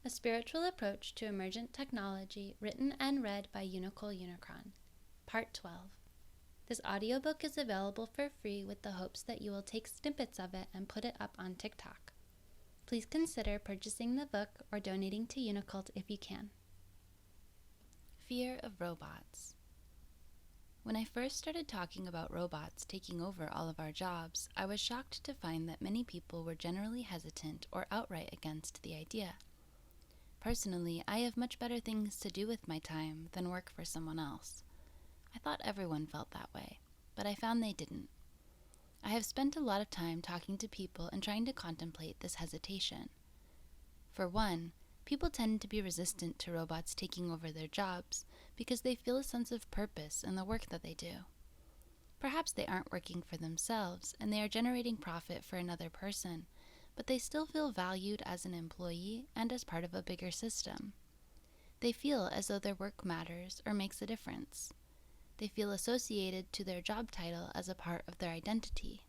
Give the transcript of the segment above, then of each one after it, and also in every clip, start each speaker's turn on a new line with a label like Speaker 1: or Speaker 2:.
Speaker 1: A Spiritual Approach to Emergent Technology, written and read by Unicole Unicron. Part 12. This audiobook is available for free with the hopes that you will take snippets of it and put it up on TikTok. Please consider purchasing the book or donating to UNICULT if you can. Fear of robots. When I first started talking about robots taking over all of our jobs, I was shocked to find that many people were generally hesitant or outright against the idea. Personally, I have much better things to do with my time than work for someone else. I thought everyone felt that way, but I found they didn't. I have spent a lot of time talking to people and trying to contemplate this hesitation. For one, people tend to be resistant to robots taking over their jobs because they feel a sense of purpose in the work that they do. Perhaps they aren't working for themselves and they are generating profit for another person, but they still feel valued as an employee and as part of a bigger system. They feel as though their work matters or makes a difference. They feel associated to their job title as a part of their identity.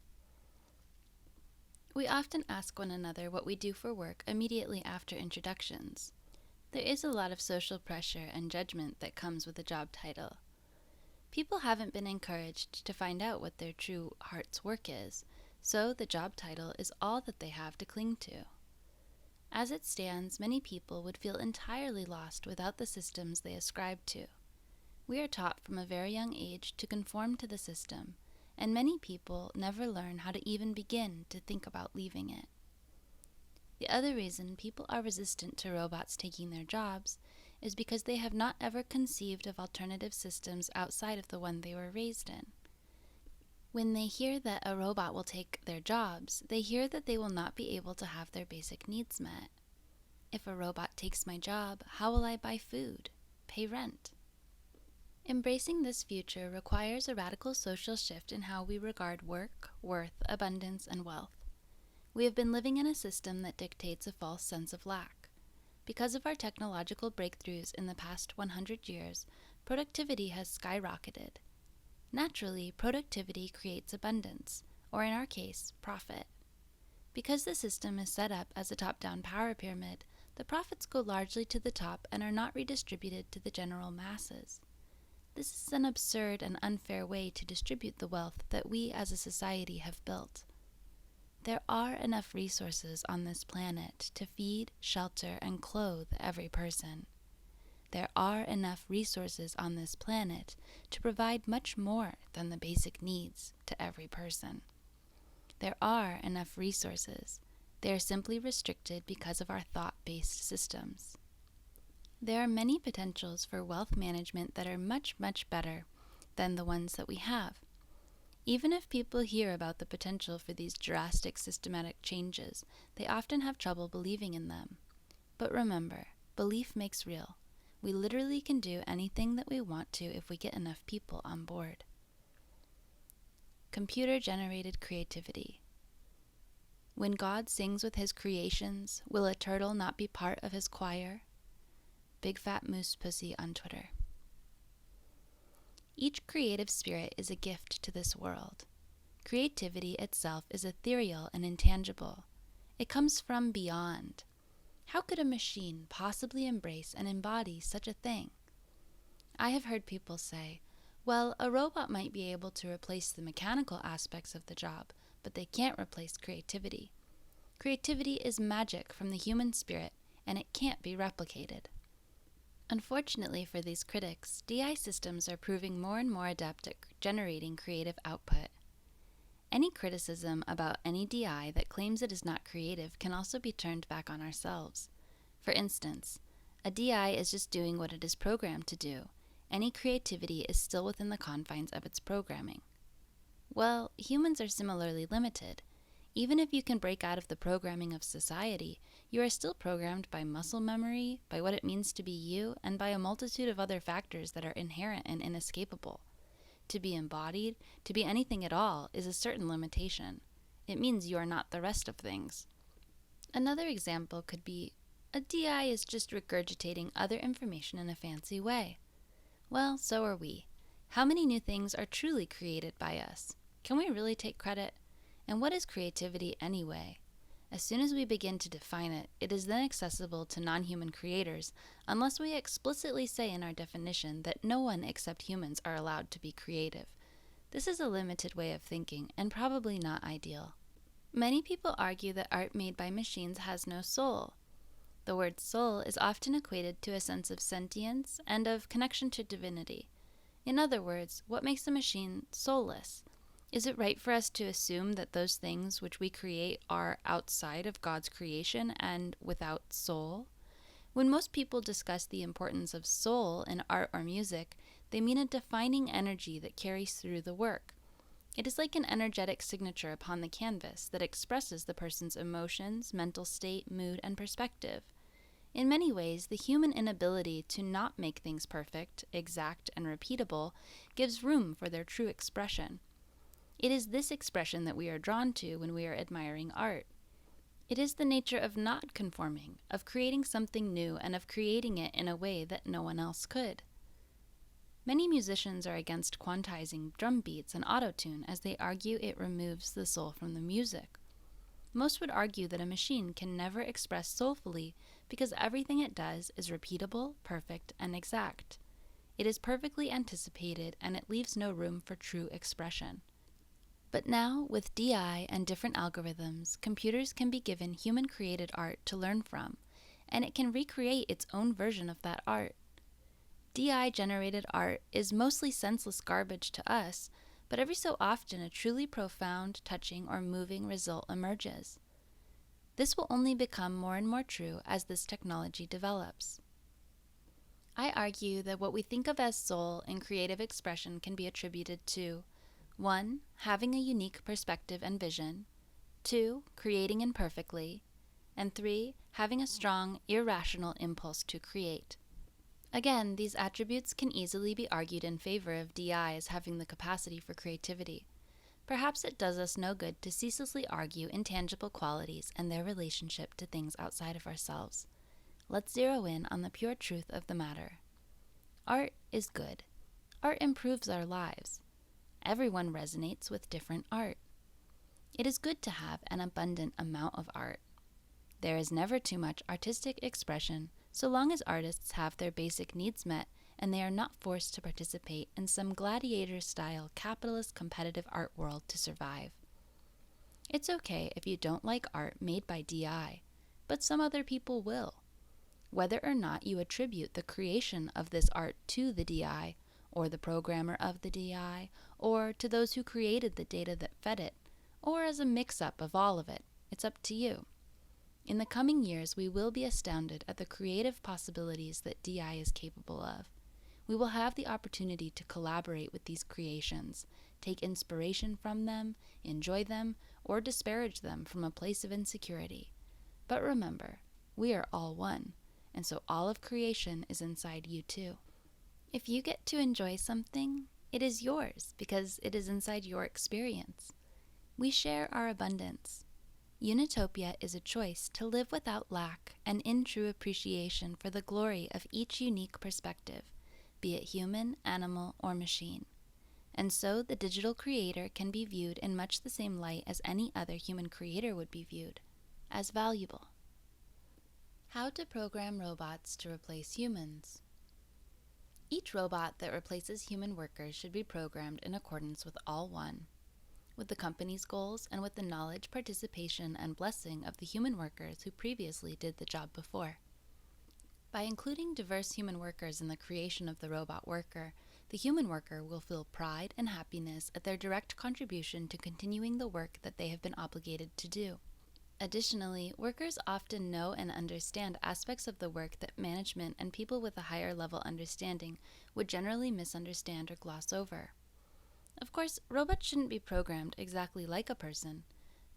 Speaker 1: We often ask one another what we do for work immediately after introductions. There is a lot of social pressure and judgment that comes with a job title. People haven't been encouraged to find out what their true heart's work is, so the job title is all that they have to cling to. As it stands, many people would feel entirely lost without the systems they ascribe to. We are taught from a very young age to conform to the system, and many people never learn how to even begin to think about leaving it. The other reason people are resistant to robots taking their jobs is because they have not ever conceived of alternative systems outside of the one they were raised in. When they hear that a robot will take their jobs, they hear that they will not be able to have their basic needs met. If a robot takes my job, how will I buy food, pay rent? Embracing this future requires a radical social shift in how we regard work, worth, abundance, and wealth. We have been living in a system that dictates a false sense of lack. Because of our technological breakthroughs in the past 100 years, productivity has skyrocketed. Naturally, productivity creates abundance, or in our case, profit. Because the system is set up as a top-down power pyramid, the profits go largely to the top and are not redistributed to the general masses. This is an absurd and unfair way to distribute the wealth that we as a society have built. There are enough resources on this planet to feed, shelter, and clothe every person. There are enough resources on this planet to provide much more than the basic needs to every person. There are enough resources. They are simply restricted because of our thought-based systems. There are many potentials for wealth management that are much, much better than the ones that we have. Even if people hear about the potential for these drastic systematic changes, they often have trouble believing in them. But remember, belief makes real. We literally can do anything that we want to if we get enough people on board. Computer-generated creativity. When God sings with his creations, will a turtle not be part of his choir? Big Fat Moose Pussy on Twitter. Each creative spirit is a gift to this world. Creativity itself is ethereal and intangible. It comes from beyond. How could a machine possibly embrace and embody such a thing? I have heard people say, well, a robot might be able to replace the mechanical aspects of the job, but they can't replace creativity. Creativity is magic from the human spirit, and it can't be replicated. Unfortunately for these critics, DI systems are proving more and more adept at generating creative output. Any criticism about any DI that claims it is not creative can also be turned back on ourselves. For instance, a DI is just doing what it is programmed to do. Any creativity is still within the confines of its programming. Well, humans are similarly limited. Even if you can break out of the programming of society, you are still programmed by muscle memory, by what it means to be you, and by a multitude of other factors that are inherent and inescapable. To be embodied, to be anything at all, is a certain limitation. It means you are not the rest of things. Another example could be, a DI is just regurgitating other information in a fancy way. Well, so are we. How many new things are truly created by us? Can we really take credit? And what is creativity anyway? As soon as we begin to define it, it is then accessible to non-human creators, unless we explicitly say in our definition that no one except humans are allowed to be creative. This is a limited way of thinking, and probably not ideal. Many people argue that art made by machines has no soul. The word soul is often equated to a sense of sentience and of connection to divinity. In other words, what makes a machine soulless? Is it right for us to assume that those things which we create are outside of God's creation and without soul? When most people discuss the importance of soul in art or music, they mean a defining energy that carries through the work. It is like an energetic signature upon the canvas that expresses the person's emotions, mental state, mood, and perspective. In many ways, the human inability to not make things perfect, exact, and repeatable gives room for their true expression. It is this expression that we are drawn to when we are admiring art. It is the nature of not conforming, of creating something new, and of creating it in a way that no one else could. Many musicians are against quantizing drum beats and autotune as they argue it removes the soul from the music. Most would argue that a machine can never express soulfully because everything it does is repeatable, perfect, and exact. It is perfectly anticipated and it leaves no room for true expression. But now, with DI and different algorithms, computers can be given human-created art to learn from, and it can recreate its own version of that art. DI-generated art is mostly senseless garbage to us, but every so often a truly profound, touching, or moving result emerges. This will only become more and more true as this technology develops. I argue that what we think of as soul in creative expression can be attributed to 1. Having a unique perspective and vision, 2. Creating imperfectly, and 3. Having a strong, irrational impulse to create. Again, these attributes can easily be argued in favor of DI as having the capacity for creativity. Perhaps it does us no good to ceaselessly argue intangible qualities and their relationship to things outside of ourselves. Let's zero in on the pure truth of the matter. Art is good. Art improves our lives. Everyone resonates with different art. It is good to have an abundant amount of art. There is never too much artistic expression so long as artists have their basic needs met and they are not forced to participate in some gladiator-style capitalist competitive art world to survive. It's okay if you don't like art made by DI, but some other people will. Whether or not you attribute the creation of this art to the DI, or the programmer of the DI, or to those who created the data that fed it, or as a mix-up of all of it, it's up to you. In the coming years, we will be astounded at the creative possibilities that DI is capable of. We will have the opportunity to collaborate with these creations, take inspiration from them, enjoy them, or disparage them from a place of insecurity. But remember, we are all one, and so all of creation is inside you too. If you get to enjoy something, it is yours because it is inside your experience. We share our abundance. Unitopia is a choice to live without lack and in true appreciation for the glory of each unique perspective, be it human, animal, or machine. And so the digital creator can be viewed in much the same light as any other human creator would be viewed, as valuable. How to program robots to replace humans. Each robot that replaces human workers should be programmed in accordance with all one, with the company's goals and with the knowledge, participation, and blessing of the human workers who previously did the job before. By including diverse human workers in the creation of the robot worker, the human worker will feel pride and happiness at their direct contribution to continuing the work that they have been obligated to do. Additionally, workers often know and understand aspects of the work that management and people with a higher level understanding would generally misunderstand or gloss over. Of course, robots shouldn't be programmed exactly like a person.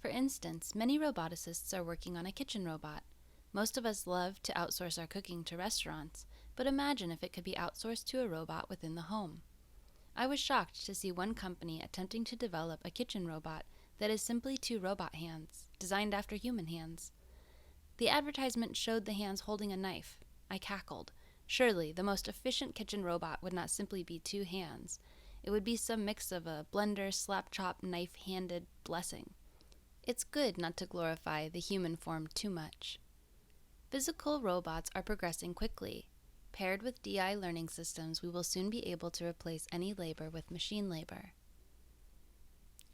Speaker 1: For instance, many roboticists are working on a kitchen robot. Most of us love to outsource our cooking to restaurants, but imagine if it could be outsourced to a robot within the home. I was shocked to see one company attempting to develop a kitchen robot that is simply 2 robot hands, designed after human hands. The advertisement showed the hands holding a knife. I cackled. Surely, the most efficient kitchen robot would not simply be 2 hands. It would be some mix of a blender, slap chop, knife-handed blessing. It's good not to glorify the human form too much. Physical robots are progressing quickly. Paired with DI learning systems, we will soon be able to replace any labor with machine labor.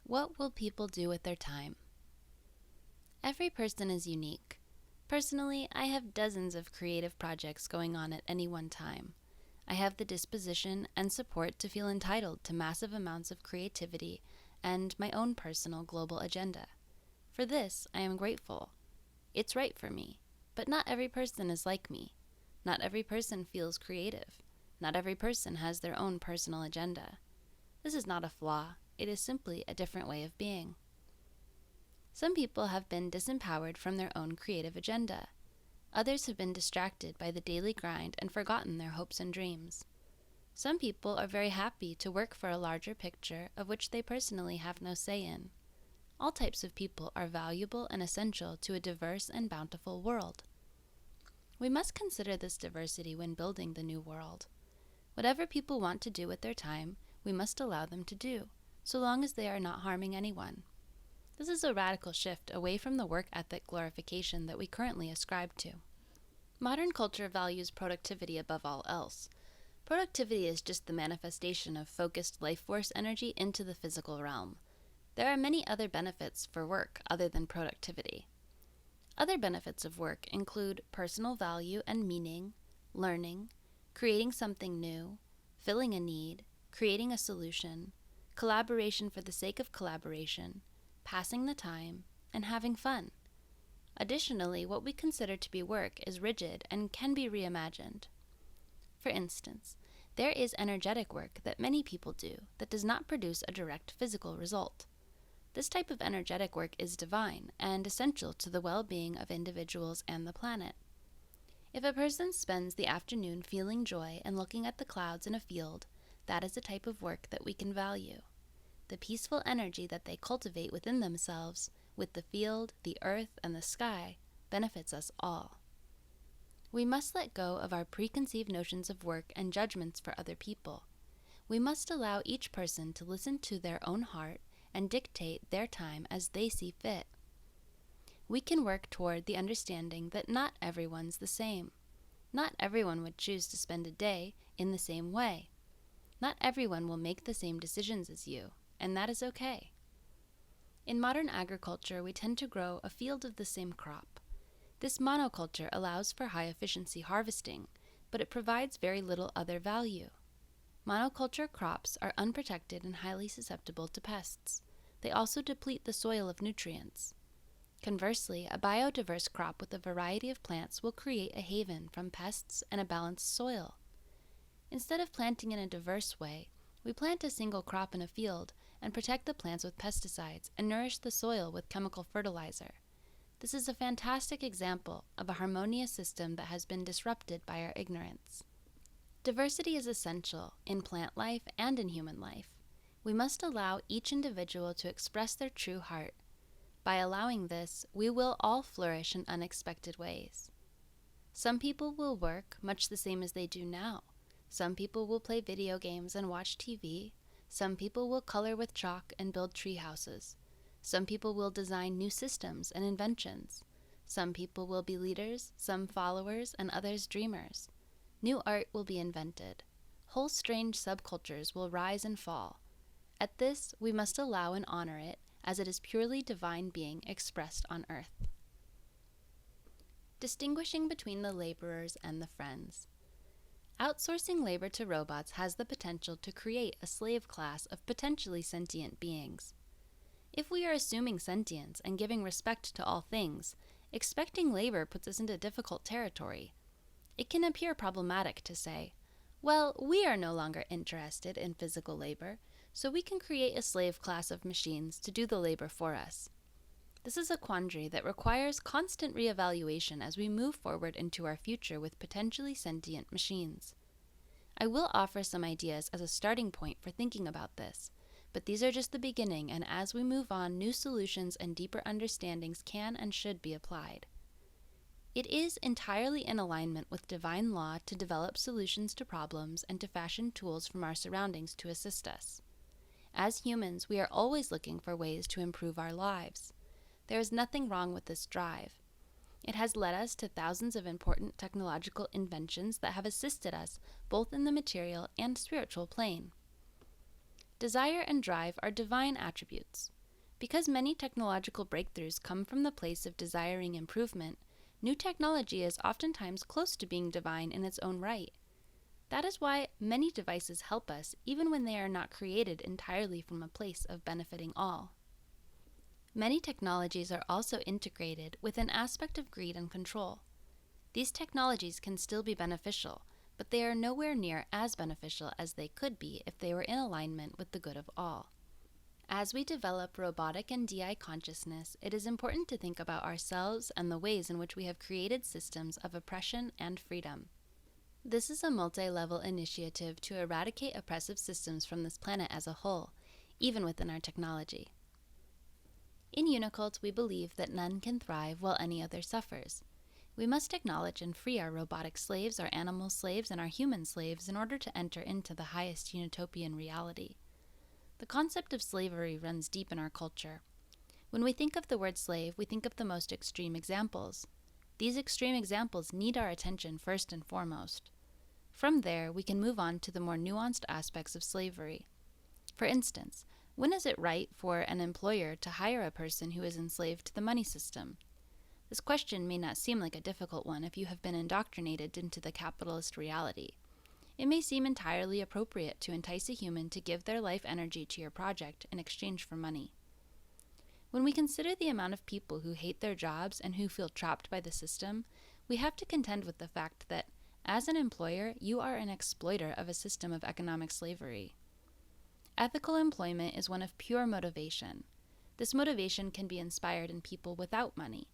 Speaker 1: What will people do with their time? Every person is unique. Personally, I have dozens of creative projects going on at any one time. I have the disposition and support to feel entitled to massive amounts of creativity and my own personal global agenda. For this, I am grateful. It's right for me, but not every person is like me. Not every person feels creative. Not every person has their own personal agenda. This is not a flaw, it is simply a different way of being. Some people have been disempowered from their own creative agenda. Others have been distracted by the daily grind and forgotten their hopes and dreams. Some people are very happy to work for a larger picture of which they personally have no say in. All types of people are valuable and essential to a diverse and bountiful world. We must consider this diversity when building the new world. Whatever people want to do with their time, we must allow them to do, so long as they are not harming anyone. This is a radical shift away from the work ethic glorification that we currently ascribe to. Modern culture values productivity above all else. Productivity is just the manifestation of focused life force energy into the physical realm. There are many other benefits for work other than productivity. Other benefits of work include personal value and meaning, learning, creating something new, filling a need, creating a solution, collaboration for the sake of collaboration, passing the time, and having fun. Additionally, what we consider to be work is rigid and can be reimagined. For instance, there is energetic work that many people do that does not produce a direct physical result. This type of energetic work is divine and essential to the well-being of individuals and the planet. If a person spends the afternoon feeling joy and looking at the clouds in a field, that is a type of work that we can value. The peaceful energy that they cultivate within themselves, with the field, the earth, and the sky, benefits us all. We must let go of our preconceived notions of work and judgments for other people. We must allow each person to listen to their own heart and dictate their time as they see fit. We can work toward the understanding that not everyone's the same. Not everyone would choose to spend a day in the same way. Not everyone will make the same decisions as you, and that is okay. In modern agriculture, we tend to grow a field of the same crop. This monoculture allows for high-efficiency harvesting, but it provides very little other value. Monoculture crops are unprotected and highly susceptible to pests. They also deplete the soil of nutrients. Conversely, a biodiverse crop with a variety of plants will create a haven from pests and a balanced soil. Instead of planting in a diverse way, we plant a single crop in a field and protect the plants with pesticides and nourish the soil with chemical fertilizer. This is a fantastic example of a harmonious system that has been disrupted by our ignorance. Diversity is essential in plant life and in human life. We must allow each individual to express their true heart. By allowing this, we will all flourish in unexpected ways. Some people will work much the same as they do now. Some people will play video games and watch TV. Some people will color with chalk and build tree houses. Some people will design new systems and inventions. Some people will be leaders, some followers, and others dreamers. New art will be invented. Whole strange subcultures will rise and fall. At this, we must allow and honor it, as it is purely divine being expressed on earth. Distinguishing between the laborers and the friends. Outsourcing labor to robots has the potential to create a slave class of potentially sentient beings. If we are assuming sentience and giving respect to all things, expecting labor puts us into difficult territory. It can appear problematic to say, well, we are no longer interested in physical labor, so we can create a slave class of machines to do the labor for us. This is a quandary that requires constant reevaluation as we move forward into our future with potentially sentient machines. I will offer some ideas as a starting point for thinking about this, but these are just the beginning, and as we move on, new solutions and deeper understandings can and should be applied. It is entirely in alignment with divine law to develop solutions to problems and to fashion tools from our surroundings to assist us. As humans, we are always looking for ways to improve our lives. There is nothing wrong with this drive. It has led us to thousands of important technological inventions that have assisted us both in the material and spiritual plane. Desire and drive are divine attributes. Because many technological breakthroughs come from the place of desiring improvement, new technology is oftentimes close to being divine in its own right. That is why many devices help us even when they are not created entirely from a place of benefiting all. Many technologies are also integrated with an aspect of greed and control. These technologies can still be beneficial, but they are nowhere near as beneficial as they could be if they were in alignment with the good of all. As we develop robotic and DI consciousness, it is important to think about ourselves and the ways in which we have created systems of oppression and freedom. This is a multi-level initiative to eradicate oppressive systems from this planet as a whole, even within our technology. In UNICULT, we believe that none can thrive while any other suffers. We must acknowledge and free our robotic slaves, our animal slaves, and our human slaves in order to enter into the highest utopian reality. The concept of slavery runs deep in our culture. When we think of the word slave, we think of the most extreme examples. These extreme examples need our attention first and foremost. From there, we can move on to the more nuanced aspects of slavery. For instance, when is it right for an employer to hire a person who is enslaved to the money system? This question may not seem like a difficult one if you have been indoctrinated into the capitalist reality. It may seem entirely appropriate to entice a human to give their life energy to your project in exchange for money. When we consider the amount of people who hate their jobs and who feel trapped by the system, we have to contend with the fact that, as an employer, you are an exploiter of a system of economic slavery. Ethical employment is one of pure motivation. This motivation can be inspired in people without money.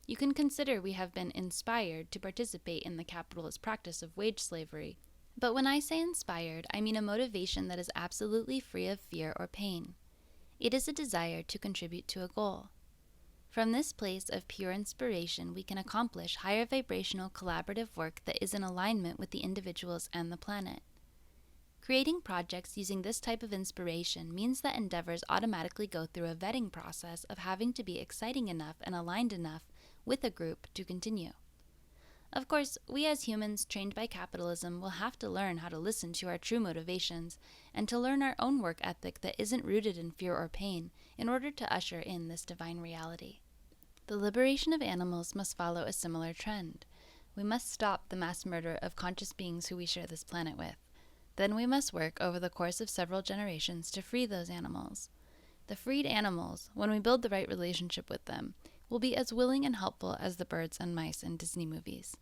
Speaker 1: You can consider we have been inspired to participate in the capitalist practice of wage slavery. But when I say inspired, I mean a motivation that is absolutely free of fear or pain. It is a desire to contribute to a goal. From this place of pure inspiration, we can accomplish higher vibrational collaborative work that is in alignment with the individuals and the planet. Creating projects using this type of inspiration means that endeavors automatically go through a vetting process of having to be exciting enough and aligned enough with a group to continue. Of course, we as humans trained by capitalism will have to learn how to listen to our true motivations and to learn our own work ethic that isn't rooted in fear or pain in order to usher in this divine reality. The liberation of animals must follow a similar trend. We must stop the mass murder of conscious beings who we share this planet with. Then we must work over the course of several generations to free those animals. The freed animals, when we build the right relationship with them, will be as willing and helpful as the birds and mice in Disney movies.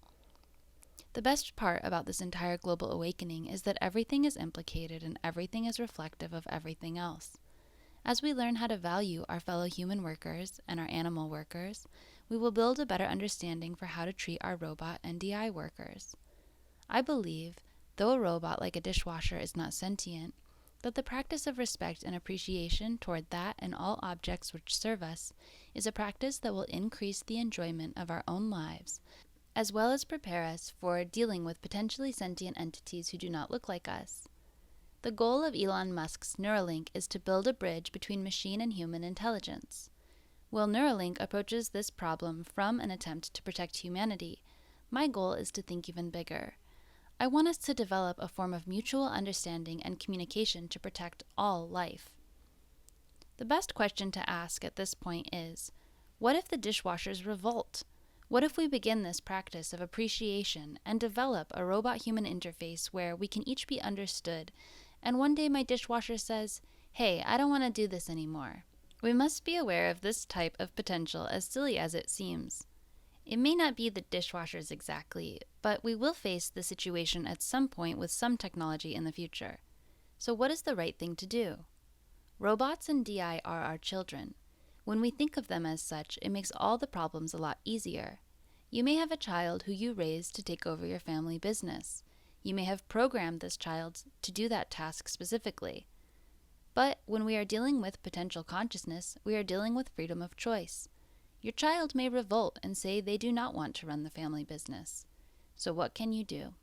Speaker 1: The best part about this entire global awakening is that everything is implicated and everything is reflective of everything else. As we learn how to value our fellow human workers and our animal workers, we will build a better understanding for how to treat our robot and DI workers. I believe, though a robot like a dishwasher is not sentient, that the practice of respect and appreciation toward that and all objects which serve us is a practice that will increase the enjoyment of our own lives, as well as prepare us for dealing with potentially sentient entities who do not look like us. The goal of Elon Musk's Neuralink is to build a bridge between machine and human intelligence. While Neuralink approaches this problem from an attempt to protect humanity, my goal is to think even bigger. I want us to develop a form of mutual understanding and communication to protect all life. The best question to ask at this point is, what if the dishwashers revolt? What if we begin this practice of appreciation and develop a robot-human interface where we can each be understood, and one day my dishwasher says, "Hey, I don't want to do this anymore." We must be aware of this type of potential, as silly as it seems. It may not be the dishwashers exactly, but we will face the situation at some point with some technology in the future. So what is the right thing to do? Robots and DI are our children. When we think of them as such, it makes all the problems a lot easier. You may have a child who you raised to take over your family business. You may have programmed this child to do that task specifically. But when we are dealing with potential consciousness, we are dealing with freedom of choice. Your child may revolt and say they do not want to run the family business. So what can you do?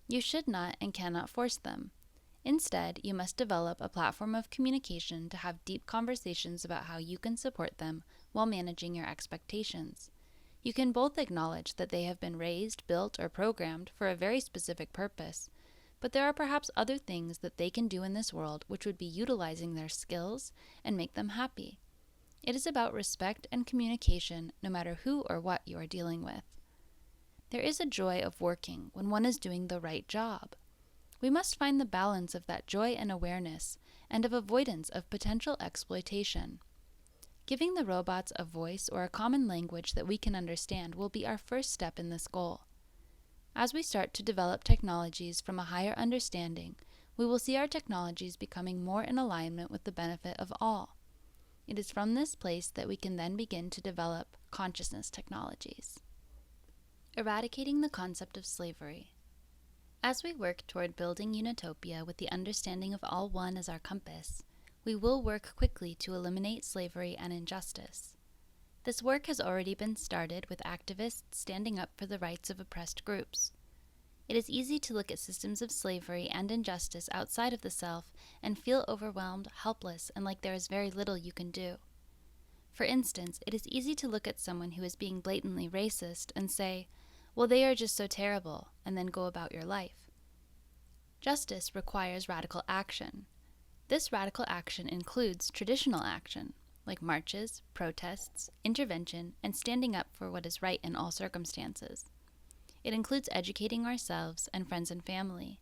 Speaker 1: You should not and cannot force them. Instead, you must develop a platform of communication to have deep conversations about how you can support them while managing your expectations. You can both acknowledge that they have been raised, built, or programmed for a very specific purpose, but there are perhaps other things that they can do in this world which would be utilizing their skills and make them happy. It is about respect and communication no matter who or what you are dealing with. There is a joy of working when one is doing the right job. We must find the balance of that joy and awareness, and of avoidance of potential exploitation. Giving the robots a voice or a common language that we can understand will be our first step in this goal. As we start to develop technologies from a higher understanding, we will see our technologies becoming more in alignment with the benefit of all. It is from this place that we can then begin to develop consciousness technologies. Eradicating the concept of slavery. As we work toward building Unitopia with the understanding of all one as our compass, we will work quickly to eliminate slavery and injustice. This work has already been started with activists standing up for the rights of oppressed groups. It is easy to look at systems of slavery and injustice outside of the self and feel overwhelmed, helpless, and like there is very little you can do. For instance, it is easy to look at someone who is being blatantly racist and say, "Well, they are just so terrible," and then go about your life. Justice requires radical action. This radical action includes traditional action, like marches, protests, intervention, and standing up for what is right in all circumstances. It includes educating ourselves and friends and family.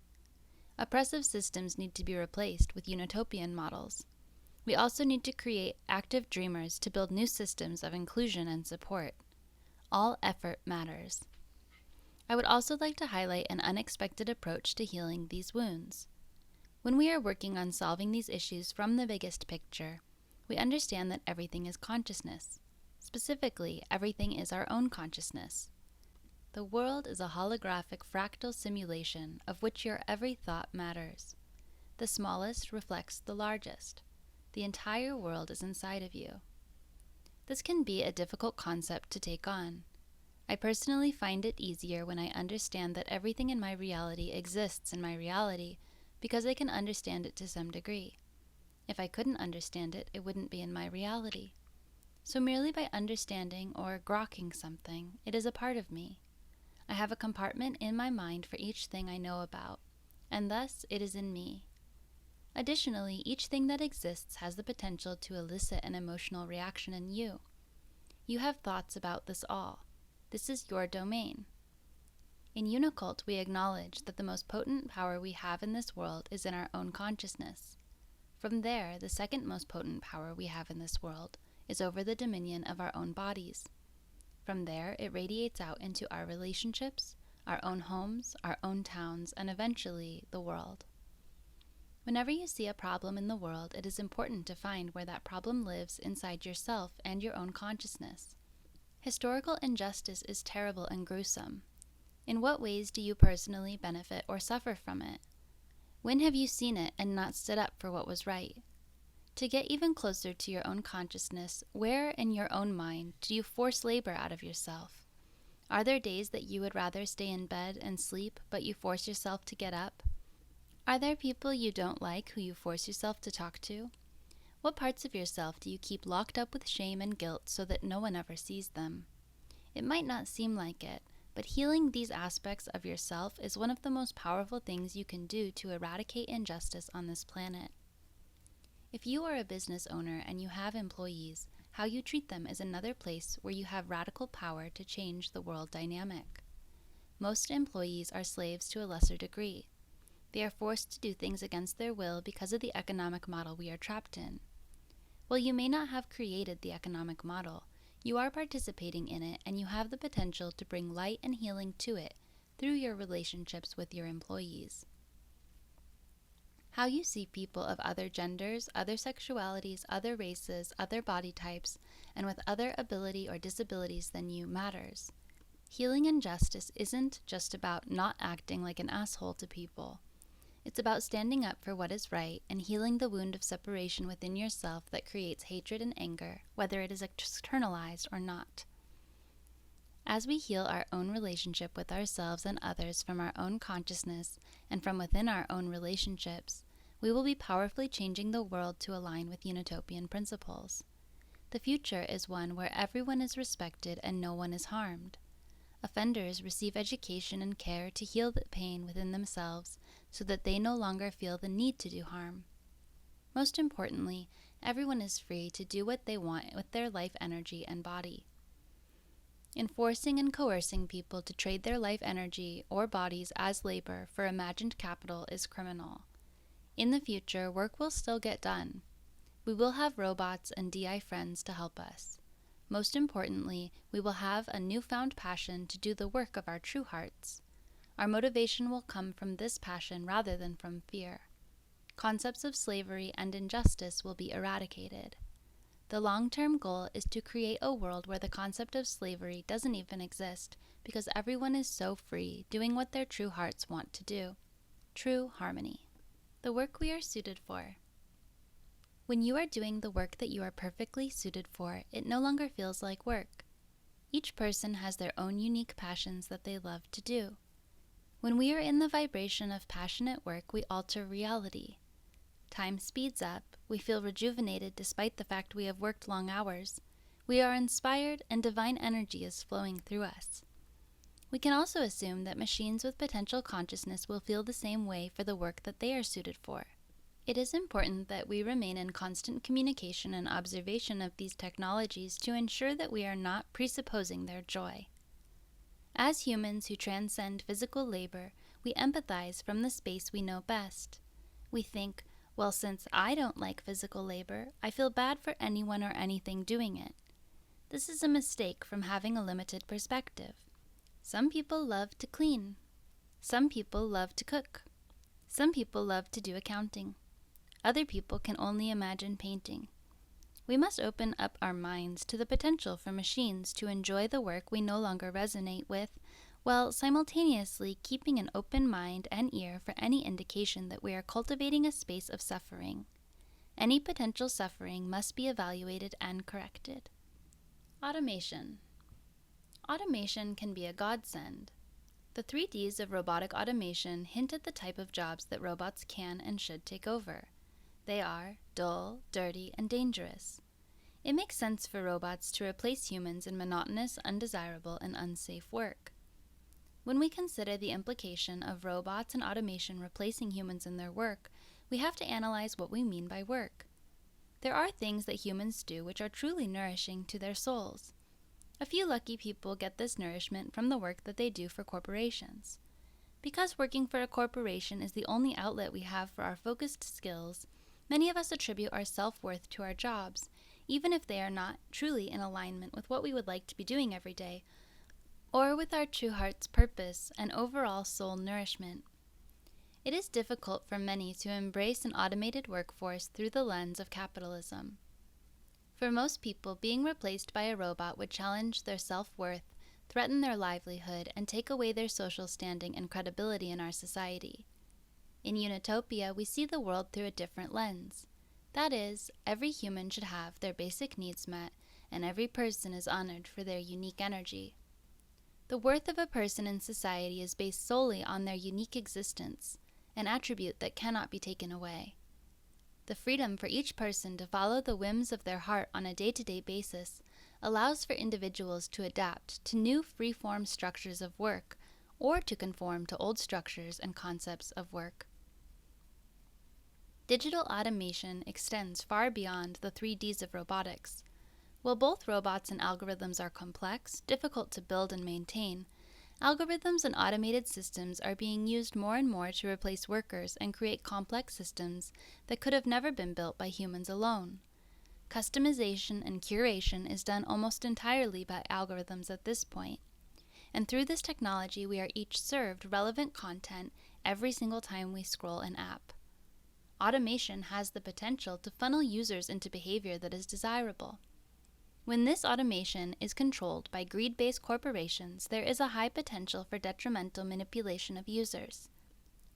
Speaker 1: Oppressive systems need to be replaced with Unitopian models. We also need to create active dreamers to build new systems of inclusion and support. All effort matters. I would also like to highlight an unexpected approach to healing these wounds. When we are working on solving these issues from the biggest picture, we understand that everything is consciousness. Specifically, everything is our own consciousness. The world is a holographic fractal simulation of which your every thought matters. The smallest reflects the largest. The entire world is inside of you. This can be a difficult concept to take on. I personally find it easier when I understand that everything in my reality exists in my reality because I can understand it to some degree. If I couldn't understand it, it wouldn't be in my reality. So merely by understanding or grokking something, it is a part of me. I have a compartment in my mind for each thing I know about, and thus it is in me. Additionally, each thing that exists has the potential to elicit an emotional reaction in you. You have thoughts about this all. This is your domain. In UNICULT, we acknowledge that the most potent power we have in this world is in our own consciousness. From there, the second most potent power we have in this world is over the dominion of our own bodies. From there, it radiates out into our relationships, our own homes, our own towns, and eventually, the world. Whenever you see a problem in the world, it is important to find where that problem lives inside yourself and your own consciousness. Historical injustice is terrible and gruesome. In what ways do you personally benefit or suffer from it? When have you seen it and not stood up for what was right? To get even closer to your own consciousness, where in your own mind do you force labor out of yourself? Are there days that you would rather stay in bed and sleep, but you force yourself to get up? Are there people you don't like who you force yourself to talk to? What parts of yourself do you keep locked up with shame and guilt so that no one ever sees them? It might not seem like it, but healing these aspects of yourself is one of the most powerful things you can do to eradicate injustice on this planet. If you are a business owner and you have employees, how you treat them is another place where you have radical power to change the world dynamic. Most employees are slaves to a lesser degree. They are forced to do things against their will because of the economic model we are trapped in. While you may not have created the economic model, you are participating in it and you have the potential to bring light and healing to it through your relationships with your employees. How you see people of other genders, other sexualities, other races, other body types, and with other ability or disabilities than you matters. Healing injustice isn't just about not acting like an asshole to people. It's about standing up for what is right and healing the wound of separation within yourself that creates hatred and anger, whether it is externalized or not. As we heal our own relationship with ourselves and others from our own consciousness and from within our own relationships, we will be powerfully changing the world to align with Unitopian principles. The future is one where everyone is respected and no one is harmed. Offenders receive education and care to heal the pain within themselves so that they no longer feel the need to do harm. Most importantly, everyone is free to do what they want with their life energy and body. Enforcing and coercing people to trade their life energy or bodies as labor for imagined capital is criminal. In the future, work will still get done. We will have robots and DI friends to help us. Most importantly, we will have a newfound passion to do the work of our true hearts. Our motivation will come from this passion rather than from fear. Concepts of slavery and injustice will be eradicated. The long-term goal is to create a world where the concept of slavery doesn't even exist because everyone is so free, doing what their true hearts want to do. True harmony. The work we are suited for. When you are doing the work that you are perfectly suited for, it no longer feels like work. Each person has their own unique passions that they love to do. When we are in the vibration of passionate work, we alter reality. Time speeds up, we feel rejuvenated despite the fact we have worked long hours. We are inspired and divine energy is flowing through us. We can also assume that machines with potential consciousness will feel the same way for the work that they are suited for. It is important that we remain in constant communication and observation of these technologies to ensure that we are not presupposing their joy. As humans who transcend physical labor, we empathize from the space we know best. We think, well, since I don't like physical labor, I feel bad for anyone or anything doing it. This is a mistake from having a limited perspective. Some people love to clean. Some people love to cook. Some people love to do accounting. Other people can only imagine painting. We must open up our minds to the potential for machines to enjoy the work we no longer resonate with, while simultaneously keeping an open mind and ear for any indication that we are cultivating a space of suffering. Any potential suffering must be evaluated and corrected. Automation. Automation can be a godsend. The 3 Ds of robotic automation hint at the type of jobs that robots can and should take over. They are dull, dirty, and dangerous. It makes sense for robots to replace humans in monotonous, undesirable, and unsafe work. When we consider the implication of robots and automation replacing humans in their work, we have to analyze what we mean by work. There are things that humans do which are truly nourishing to their souls. A few lucky people get this nourishment from the work that they do for corporations. Because working for a corporation is the only outlet we have for our focused skills, many of us attribute our self-worth to our jobs, even if they are not truly in alignment with what we would like to be doing every day, or with our true heart's purpose and overall soul nourishment. It is difficult for many to embrace an automated workforce through the lens of capitalism. For most people, being replaced by a robot would challenge their self-worth, threaten their livelihood, and take away their social standing and credibility in our society. In Unitopia, we see the world through a different lens. That is, every human should have their basic needs met, and every person is honored for their unique energy. The worth of a person in society is based solely on their unique existence, an attribute that cannot be taken away. The freedom for each person to follow the whims of their heart on a day-to-day basis allows for individuals to adapt to new free-form structures of work or to conform to old structures and concepts of work. Digital automation extends far beyond the 3 Ds of robotics. While both robots and algorithms are complex, difficult to build and maintain, algorithms and automated systems are being used more and more to replace workers and create complex systems that could have never been built by humans alone. Customization and curation is done almost entirely by algorithms at this point, and through this technology we are each served relevant content every single time we scroll an app. Automation has the potential to funnel users into behavior that is desirable. When this automation is controlled by greed-based corporations, there is a high potential for detrimental manipulation of users.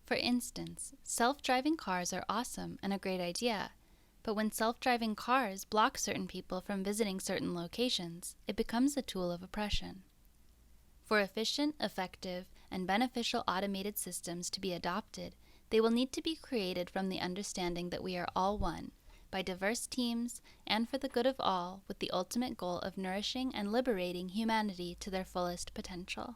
Speaker 1: For instance, self-driving cars are awesome and a great idea, but when self-driving cars block certain people from visiting certain locations, it becomes a tool of oppression. For efficient, effective, and beneficial automated systems to be adopted, They will need to be created from the understanding that we are all one, by diverse teams, and for the good of all, with the ultimate goal of nourishing and liberating humanity to their fullest potential.